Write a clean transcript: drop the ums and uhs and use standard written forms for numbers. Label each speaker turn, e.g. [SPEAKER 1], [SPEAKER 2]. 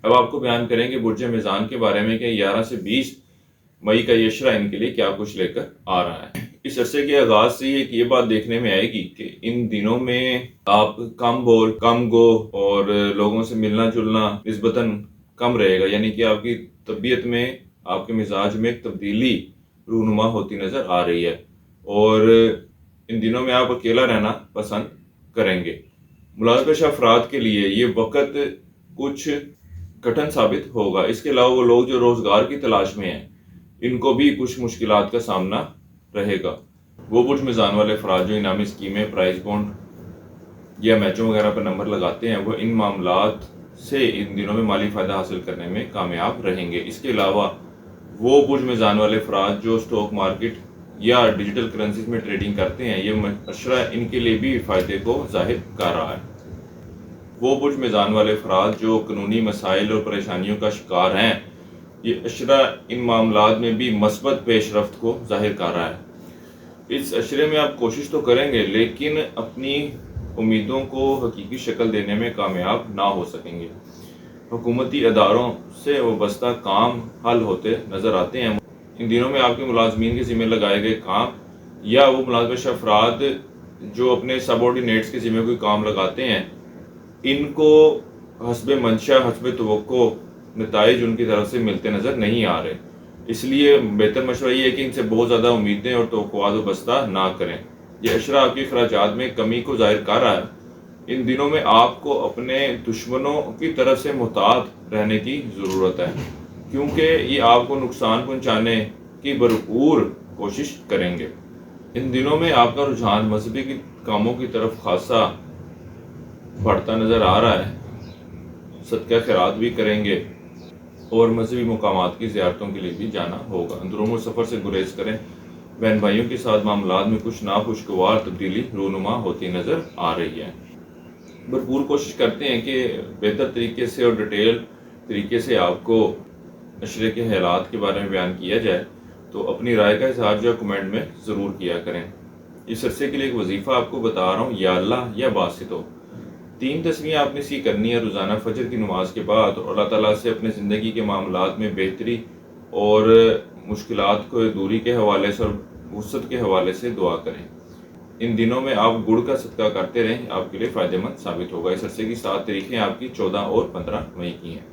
[SPEAKER 1] اب آپ کو بیان کریں گے برج میزان کے بارے میں کہ 11 سے 20 مئی کا یہ عشرہ ان کے لیے کیا کچھ لے کر آ رہا ہے۔ اس عرصے کے آغاز سے یہ بات دیکھنے میں آئے گی کہ ان دنوں میں آپ کم بول کم گو اور لوگوں سے ملنا جلنا نسبتاً کم رہے گا، یعنی کہ آپ کی طبیعت میں، آپ کے مزاج میں ایک تبدیلی رونما ہوتی نظر آ رہی ہے، اور ان دنوں میں آپ اکیلا رہنا پسند کریں گے۔ ملازمت پیشہ افراد کے لیے یہ وقت کچھ کٹھن ثابت ہوگا۔ اس کے علاوہ وہ لوگ جو روزگار کی تلاش میں ہیں، ان کو بھی کچھ مشکلات کا سامنا رہے گا۔ وہ برج میزان والے افراد جو انعامی اسکیمیں، پرائز بانڈ یا میچوں وغیرہ پر نمبر لگاتے ہیں، وہ ان معاملات سے ان دنوں میں مالی فائدہ حاصل کرنے میں کامیاب رہیں گے۔ اس کے علاوہ وہ برج میزان والے افراد جو اسٹاک مارکیٹ یا ڈیجیٹل کرنسیز میں ٹریڈنگ کرتے ہیں، یہ عشرہ ان کے لیے بھی فائدے کو ظاہر کر رہا ہے۔ وہ برج میزان والے افراد جو قانونی مسائل اور پریشانیوں کا شکار ہیں، یہ عشرہ ان معاملات میں بھی مثبت پیش رفت کو ظاہر کر رہا ہے۔ اس عشرے میں آپ کوشش تو کریں گے، لیکن اپنی امیدوں کو حقیقی شکل دینے میں کامیاب نہ ہو سکیں گے۔ حکومتی اداروں سے وابستہ کام حل ہوتے نظر آتے ہیں۔ ان دنوں میں آپ کے ملازمین کے ذمہ لگائے گئے کام یا وہ ملازمت پیشہ افراد جو اپنے سب آرڈینیٹس کے ذمہ کوئی کام لگاتے ہیں، ان کو حسب منشا، حسب توقع نتائج ان کی طرف سے ملتے نظر نہیں آ رہے۔ اس لیے بہتر مشورہ یہ ہے کہ ان سے بہت زیادہ امیدیں اور توقعات وابستہ نہ کریں۔ یہ عشرہ آپ کے اخراجات میں کمی کو ظاہر کر رہا ہے۔ ان دنوں میں آپ کو اپنے دشمنوں کی طرف سے محتاط رہنے کی ضرورت ہے، کیونکہ یہ آپ کو نقصان پہنچانے کی بھرپور کوشش کریں گے۔ ان دنوں میں آپ کا رجحان مذہبی کاموں کی طرف خاصا بڑھتا نظر آ رہا ہے۔ صدقہ خیرات بھی کریں گے اور مذہبی مقامات کی زیارتوں کے لیے بھی جانا ہوگا۔ اندرون سفر سے گریز کریں۔ بہن بھائیوں کے ساتھ معاملات میں کچھ ناخوشگوار تبدیلی رونما ہوتی نظر آ رہی ہے۔ بھرپور کوشش کرتے ہیں کہ بہتر طریقے سے اور ڈیٹیل طریقے سے آپ کو عشرے کے حالات کے بارے میں بیان کیا جائے، تو اپنی رائے کا اظہار جو ہے کمنٹ میں ضرور کیا کریں۔ اس عرصے کے لیے ایک وظیفہ آپ کو بتا رہا ہوں، یا اللہ یا باسطو۔ 3 تسمیہ آپ نے کرنی ہے روزانہ فجر کی نماز کے بعد، اور اللہ تعالیٰ سے اپنے زندگی کے معاملات میں بہتری اور مشکلات کو دوری کے حوالے سے اور وسعت کے حوالے سے دعا کریں۔ ان دنوں میں آپ گڑ کا صدقہ کرتے رہیں، آپ کے لیے فائدہ مند ثابت ہوگا۔ اس عرصے کی 7 تاریخیں آپ کی 14 اور 15 مئی کی ہیں۔